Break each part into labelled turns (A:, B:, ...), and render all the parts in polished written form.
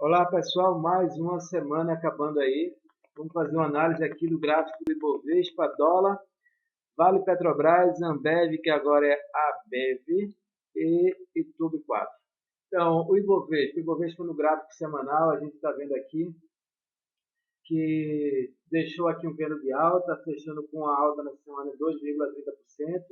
A: Olá pessoal, mais uma semana acabando aí. Vamos fazer uma análise aqui do gráfico do Ibovespa, dólar, Vale Petrobras, Ambev, que agora é ABEV, e Itubi 4. Então, o Ibovespa no gráfico semanal, a gente está vendo aqui que deixou aqui um candle de alta, fechando com uma alta na semana de 2,30%.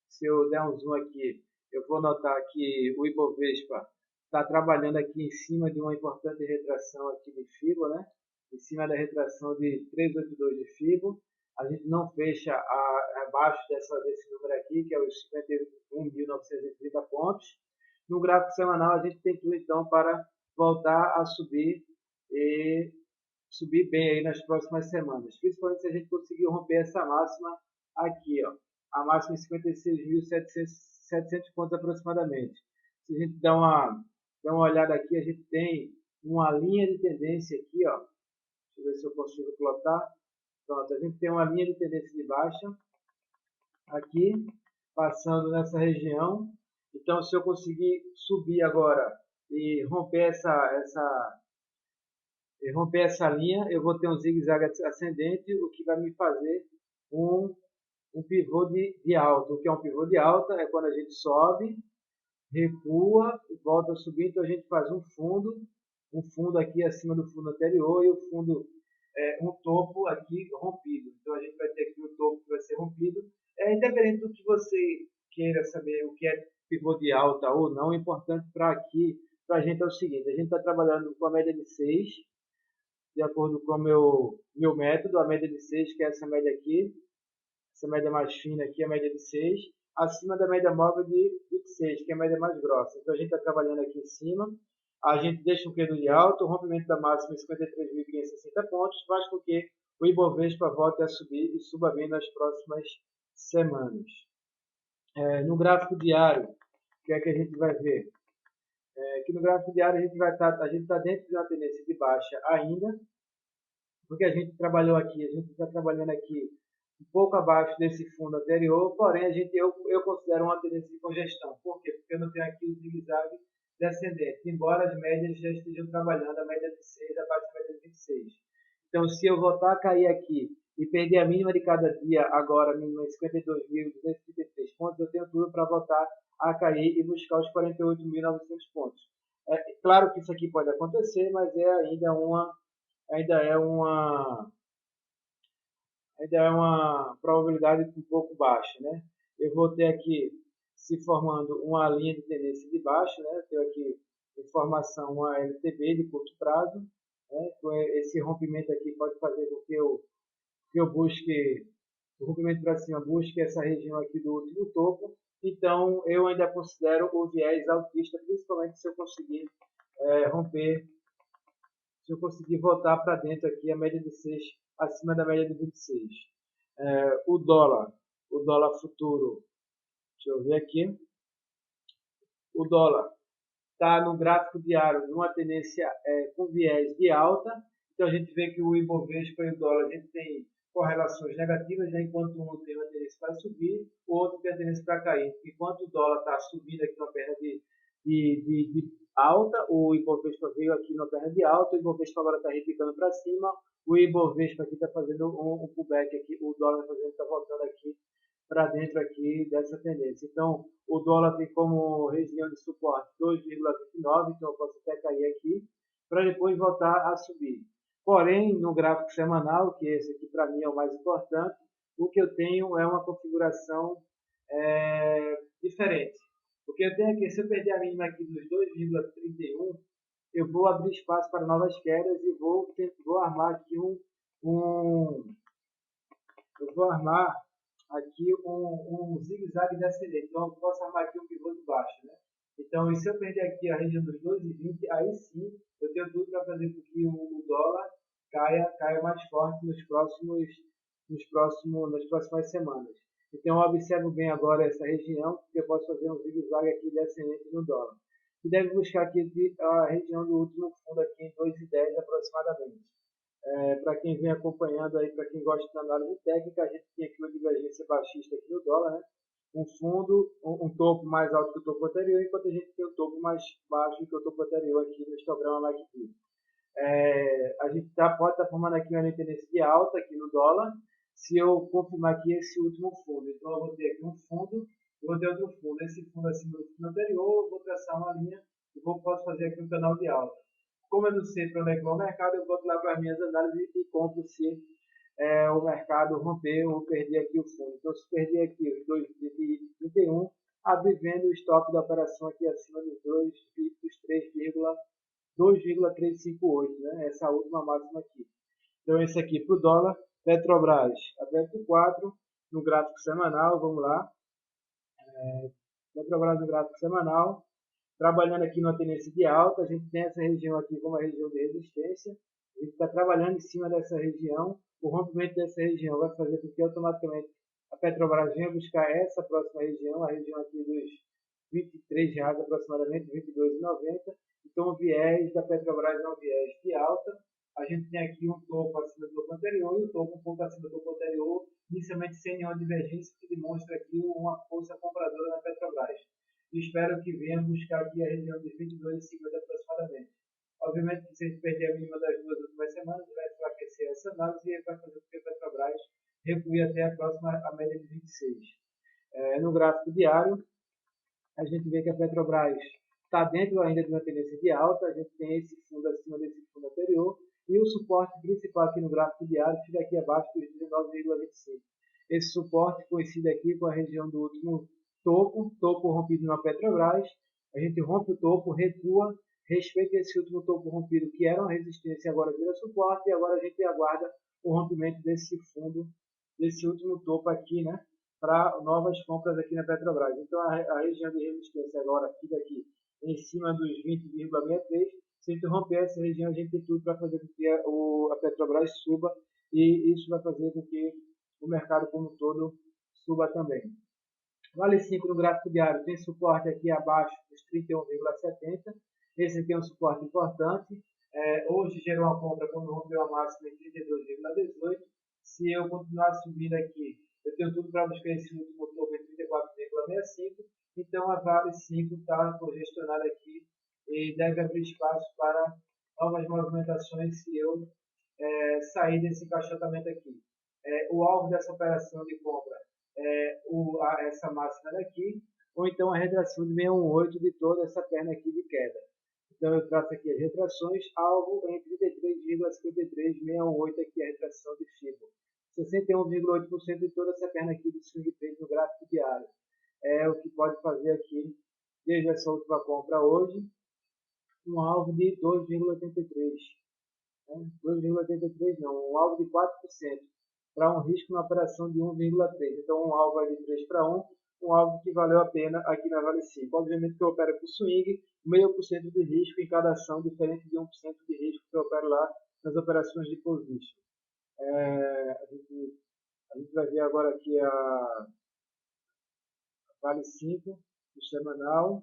A: Se eu der um zoom aqui, eu vou notar que o Ibovespa está trabalhando aqui em cima de uma importante retração aqui de FIBO, né? Em cima da retração de 382 de FIBO. A gente não fecha abaixo desse número aqui, que é os 51.930 pontos. No gráfico semanal, a gente tem tudo então para voltar a subir bem aí nas próximas semanas, principalmente se a gente conseguir romper essa máxima aqui, ó, a máxima em 56.700 pontos aproximadamente. Se a gente dá uma olhada aqui, a gente tem uma linha de tendência aqui, ó, deixa eu ver se eu consigo plotar. Pronto, a gente tem uma linha de tendência de baixa aqui, passando nessa região. Então, se eu conseguir subir agora e romper essa linha, eu vou ter um zigue-zague ascendente, o que vai me fazer um pivô de alta. O que é um pivô de alta é quando a gente sobe, recua, volta a subir, então a gente faz um fundo aqui acima do fundo anterior e o fundo, um topo aqui rompido. Então a gente vai ter aqui um topo que vai ser rompido. Independente do que você queira saber o que é pivô de alta ou não, é importante para a gente é o seguinte: a gente está trabalhando com a média de 6, de acordo com o meu método, a média de 6, que é essa média aqui, essa média mais fina aqui, a média de 6, acima da média móvel de 26, que é a média mais grossa. Então a gente está trabalhando aqui em cima, a gente deixa um candle de alta, o rompimento da máxima em 53.560 pontos, faz com que o Ibovespa volte a subir e suba bem nas próximas semanas. No gráfico diário, o que é que a gente vai ver? Aqui no gráfico diário a gente está dentro de uma tendência de baixa ainda, porque a gente está trabalhando aqui um pouco abaixo desse fundo anterior, porém eu considero uma tendência de congestão. Por quê? Porque eu não tenho aqui o zigue-zague descendente, embora as médias já estejam trabalhando a média de 6 abaixo da média de 26. Então, se eu voltar a cair aqui e perder a mínima de cada dia, agora a mínima em 52.233 pontos, eu tenho tudo para voltar a cair e buscar os 48.900 pontos. Claro que isso aqui pode acontecer, mas ainda é uma ainda é uma probabilidade um pouco baixa, né? Eu vou ter aqui se formando uma linha de tendência de baixa, né? Eu tenho aqui informação, uma LTB de curto prazo, né? Então, esse rompimento aqui pode fazer com que eu busque, o rompimento para cima, busque essa região aqui do último topo. Então, eu ainda considero o viés altista, principalmente se eu conseguir romper, se eu conseguir voltar para dentro aqui a média de 6 acima da média de 26. O dólar futuro, deixa eu ver aqui, o dólar está no gráfico diário numa tendência com viés de alta, então a gente vê que o Ibovespa e o dólar, a gente tem correlações negativas, né? Enquanto um tem uma tendência para subir, o outro tem a tendência para cair. Enquanto o dólar está subindo aqui na perna de alta, o Ibovespa veio aqui na perna de alta, o Ibovespa agora está repicando para cima, o Ibovespa aqui está fazendo um pullback aqui, o dólar está voltando aqui para dentro aqui dessa tendência. Então, o dólar tem como região de suporte 2,29, então eu posso até cair aqui, para depois voltar a subir. Porém, no gráfico semanal, que esse aqui para mim é o mais importante, o que eu tenho é uma configuração diferente. Porque eu tenho aqui, se eu perder a mínima aqui dos 2,31, eu vou abrir espaço para novas quedas e vou armar aqui eu vou armar aqui um zigue-zague descendente. Então, eu posso armar aqui um pivô de baixo, né? Então, e se eu perder aqui a região dos 2,20, aí sim, eu tenho tudo para fazer com que o dólar caia mais forte nas próximas semanas. Então, eu observo bem agora essa região, porque eu posso fazer um zigue-zague aqui descendente no dólar. E deve buscar aqui a região do último fundo aqui em 2,10 aproximadamente. Para quem vem acompanhando aí, para quem gosta de análise técnica, a gente tem aqui uma divergência baixista aqui no dólar, né? Um fundo, um topo mais alto que o topo anterior, enquanto a gente tem um topo mais baixo que o topo anterior aqui no histograma MACD. A gente pode estar formando aqui uma tendência de alta aqui no dólar, se eu confirmar aqui esse último fundo. Então, eu vou ter aqui um fundo, eu vou ter outro fundo. Esse fundo acima do fundo anterior, eu vou traçar uma linha e posso fazer aqui um canal de alta. Como eu não sei para onde é que vai o mercado, eu volto lá para as minhas análises e compro se o mercado romper ou perder aqui o fundo. Então, se perder aqui os 2,31, abrir vendo o stop da operação aqui acima dos 2,358, né? Essa última máxima aqui. Então, esse aqui para o dólar, Petrobras, aberto 4, no gráfico semanal, vamos lá. Petrobras no gráfico semanal, trabalhando aqui numa tendência de alta, a gente tem essa região aqui como a região de resistência, a gente está trabalhando em cima dessa região, o rompimento dessa região vai fazer com que automaticamente a Petrobras venha buscar essa próxima região, a região aqui dos R$ 23 aproximadamente, R$ 22,90. Então o viés da Petrobras é um viés de alta. A gente tem aqui um topo acima do topo anterior e um topo um pouco acima do topo anterior, inicialmente sem nenhuma divergência, que demonstra aqui uma força compradora na Petrobras. E espero que venha buscar aqui a região dos 22,50 aproximadamente. Obviamente que se a gente perder a mínima das duas últimas semanas, vai enfraquecer essa análise e vai fazer com que a Petrobras recue até a próxima a média de 26. No gráfico diário, a gente vê que a Petrobras está dentro ainda de uma tendência de alta, a gente tem esse fundo acima desse fundo anterior, e o suporte principal aqui no gráfico diário fica aqui abaixo dos 19,25. Esse suporte coincide aqui com a região do último topo rompido na Petrobras, a gente rompe o topo, recua, respeita esse último topo rompido, que era uma resistência, agora vira suporte, e agora a gente aguarda o rompimento desse fundo, desse último topo aqui, né, para novas compras aqui na Petrobras. Então, a região de resistência agora fica aqui em cima dos 20,63. Se interromper essa região, a gente tem tudo para fazer com que a Petrobras suba, e isso vai fazer com que o mercado como um todo suba também. Vale 5 no gráfico diário tem suporte aqui abaixo dos 31,70. Esse aqui é um suporte importante. Hoje gerou uma compra quando rompeu a máxima em 32,18. Se eu continuar subindo aqui, eu tenho tudo para buscar esse último topo em 34,65. Então a Vale 5 está congestionada aqui e deve abrir espaço para novas movimentações se eu sair desse encaixotamento aqui. O alvo dessa operação de compra essa máxima daqui, ou então a retração de 618 de toda essa perna aqui de queda. Então eu traço aqui as retrações, alvo em 33,53, 618 aqui a retração de FIBO. 61,8% de toda essa perna aqui do swing trade no gráfico diário. É o que pode fazer aqui, desde essa última compra hoje, um alvo de 2,83. 2,83 não, um alvo de 4%. Para um risco na operação de 1,3. Então, um alvo de 3 para 1, um alvo que valeu a pena aqui na Vale 5. Obviamente que eu opero por swing, 0,5% de risco em cada ação, diferente de 1% de risco que eu opero lá nas operações de position. A gente vai ver agora aqui a Vale 5, o semanal.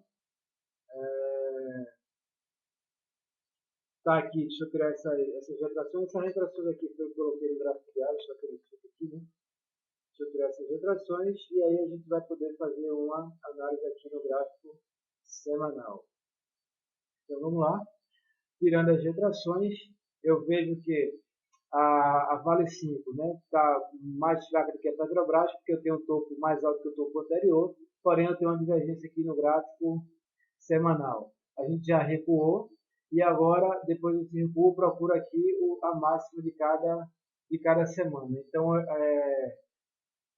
A: Tá aqui, deixa eu criar essas retrações. Essas retrações aqui que eu coloquei no gráfico diário, deixa eu criar aqui, né? Deixa eu criar essas retrações e aí a gente vai poder fazer uma análise aqui no gráfico semanal. Então vamos lá. Tirando as retrações, eu vejo que a Vale 5 está mais fraca do que a Petrobras, porque eu tenho um topo mais alto que o topo anterior, porém eu tenho uma divergência aqui no gráfico semanal. A gente já recuou e agora, depois desse recuo, procuro aqui a máxima de cada semana. Então,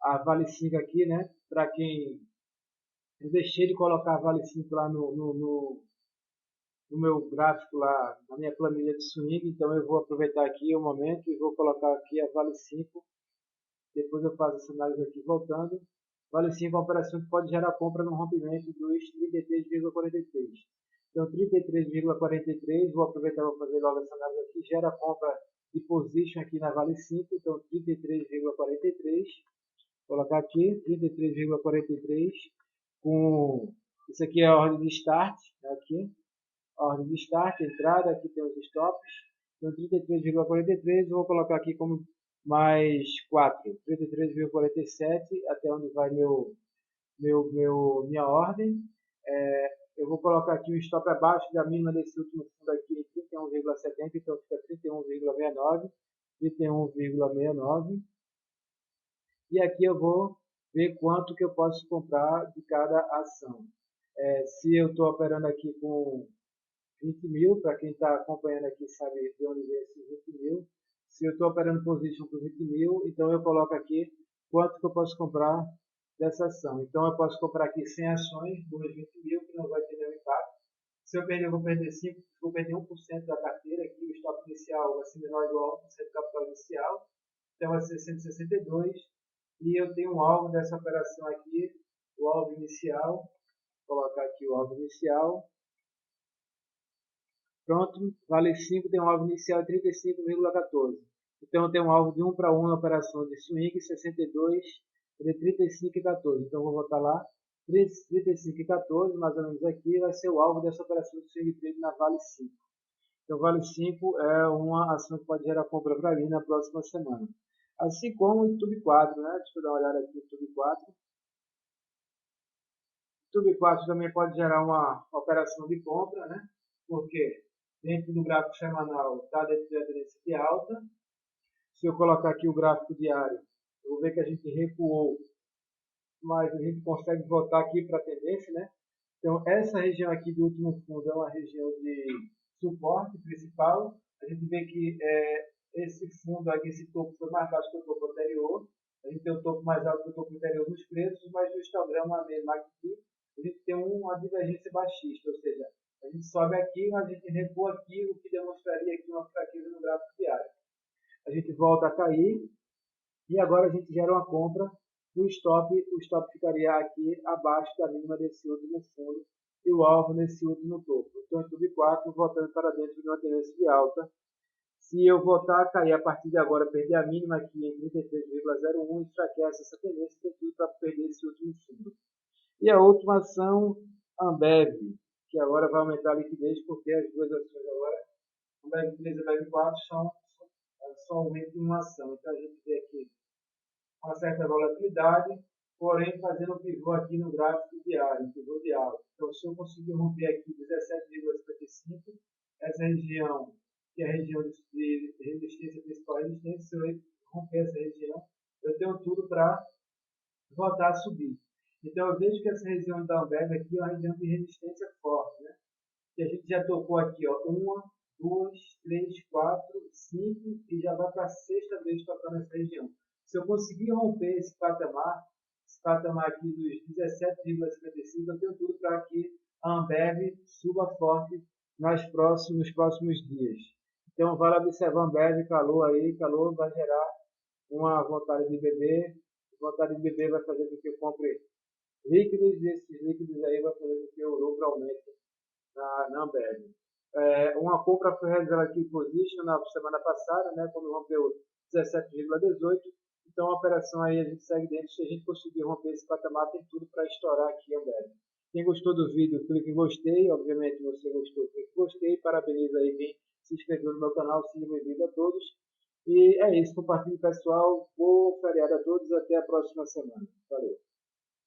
A: a Vale 5 aqui, né? Para quem... Eu deixei de colocar a Vale 5 lá no meu gráfico, lá na minha planilha de swing, então eu vou aproveitar aqui o momento e vou colocar aqui a Vale 5. Depois eu faço essa análise aqui voltando. Vale 5 é uma operação que pode gerar compra no rompimento dos 33,43. Então 33,43, vou aproveitar e vou fazer logo essa análise aqui, gera compra de position aqui na Vale 5, então 33,43. Colocar aqui 33,43 com isso aqui é a ordem de start, aqui a ordem de start, entrada, aqui tem os stops, então 33,43 vou colocar aqui como mais 4, 33,47 até onde vai minha ordem, eu vou colocar aqui um stop abaixo da mínima desse último fundo aqui em 31,70, então fica 31,69, 31,69. E aqui eu vou ver quanto que eu posso comprar de cada ação. Se eu estou operando aqui com 20 mil, para quem está acompanhando aqui sabe de onde vem esses 20 mil. Se eu estou operando position por 20 mil, então eu coloco aqui quanto que eu posso comprar dessa ação. Então eu posso comprar aqui 100 ações por 20 mil, que não vai ter nenhum impacto. Se eu perder, eu vou perder 5, vou perder 1% da carteira, aqui o stop inicial vai ser menor ou igual a 1% do capital inicial, então vai ser 162, e eu tenho um alvo dessa operação aqui, o alvo inicial, vou colocar aqui o alvo inicial, pronto, vale 5, tem um alvo inicial de 35,14. Então eu tenho um alvo de 1 para 1 na operação de swing, 62, entre 35 e 14. Então eu vou botar lá 35 e 14, mais ou menos aqui, vai ser o alvo dessa operação de swing trade na Vale 5. Então Vale 5 é uma ação que pode gerar compra para mim na próxima semana. Assim como o YouTube 4, né? Deixa eu dar uma olhada aqui no YouTube 4. O YouTube 4 também pode gerar uma operação de compra, né? Porque dentro do gráfico semanal está dentro da tendência de alta. Se eu colocar aqui o gráfico diário, eu vou ver que a gente recuou, mas a gente consegue voltar aqui para a tendência, né? Então, essa região aqui do último fundo é uma região de suporte principal. A gente vê que esse fundo aqui, esse topo foi mais baixo que o topo anterior. A gente tem o topo mais alto que o topo anterior nos preços, mas no histograma mesmo aqui, a gente tem uma divergência baixista, ou seja, a gente sobe aqui, mas a gente recua aqui, o que demonstraria aqui uma fraqueza no gráfico diário. A gente volta a cair e agora a gente gera uma compra. O stop ficaria aqui abaixo da mínima desse último fundo e o alvo nesse último topo. Então, YouTube 4 voltando para dentro de uma tendência de alta. Se eu voltar a cair a partir de agora, perder a mínima aqui em 33,01, enfraquece essa tendência, tem tudo para perder esse último fundo. E a última ação, Ambev, que agora vai aumentar a liquidez, porque as duas ações agora, Ambev 3 e Ambev 4, são só aumento em uma ação. Então a gente vê aqui uma certa volatilidade, porém fazendo um pivô aqui no gráfico diário, um pivô de alta. Então se eu conseguir romper aqui 17,55, essa região, que é a região de resistência, principal resistência, se eu romper essa região, eu tenho tudo para voltar a subir. Então eu vejo que essa região da Ambev aqui é uma região de resistência forte, né? Que a gente já tocou aqui, ó, 1, 2, 3, 4, 5 e já vai para a sexta vez tocando essa região. Se eu conseguir romper esse patamar aqui dos 17,55, eu tenho tudo para que a Ambev suba forte nos próximos dias. Então vale observar a Ambev, calor vai gerar uma vontade de beber, vontade de beber vai fazer com que eu compre líquidos, e esses líquidos aí vai fazer com que o lucro aumente na Ambev. Uma compra foi realizada aqui em position na semana passada, né, quando rompeu 17,18. Então a operação aí a gente segue dentro. Se a gente conseguir romper esse patamar, tem tudo para estourar aqui a Ambev. Quem gostou do vídeo, clique em gostei. Obviamente você gostou, clique em gostei. Parabenizo aí quem se inscreveu no meu canal. Seja bem-vindo a todos. E é isso, compartilhe pessoal. Bom feriado a todos. Até a próxima semana. Valeu.